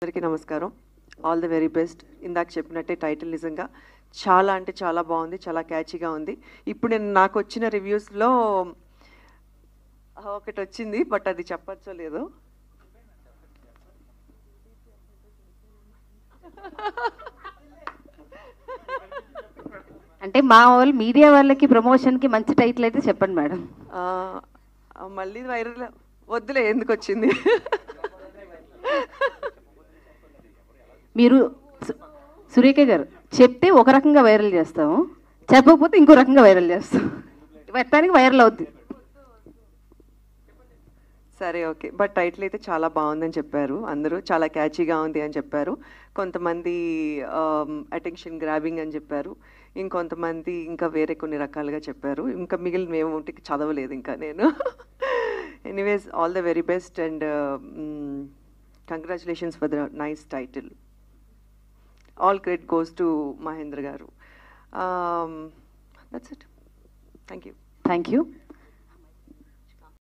అందరికీ నమస్కారం. All the very best. ఇందాక చెప్పినట్టే టైటిల్ నిజంగా చాలా అంటే చాలా బాగుంది, చాలా క్యాచీగా ఉంది. ఇప్పుడు నేను నాకు వచ్చిన రివ్యూస్లో ఒకటి వచ్చింది, బట్ అది చెప్పచ్చో లేదో. అంటే మా వాళ్ళు మీడియా వాళ్ళకి ప్రమోషన్కి మంచి టైటిల్ అయితే చెప్పండి మేడం. మళ్ళీ వైరల్ వద్దులే, ఎందుకు వచ్చింది. మీరు సురేఖ గారు చెప్తే ఒక రకంగా వైరల్ చేస్తాము, చెప్పకపోతే ఇంకో రకంగా వైరల్ చేస్తాం. మొత్తానికి వైరల్ అవుద్ది. సరే, ఓకే. బట్ టైటిల్ అయితే చాలా బాగుందని చెప్పారు అందరూ, చాలా క్యాచీగా ఉంది అని చెప్పారు. కొంతమంది అటెన్షన్ గ్రాబింగ్ అని చెప్పారు, ఇంకొంతమంది ఇంకా వేరే కొన్ని రకాలుగా చెప్పారు. ఇంకా మిగిలిన ఏమిటికి చదవలేదు ఇంకా నేను. Anyways, all the very best and congratulations for the nice title. All credit goes to Mahendra garu. That's it. Thank you. Thank you.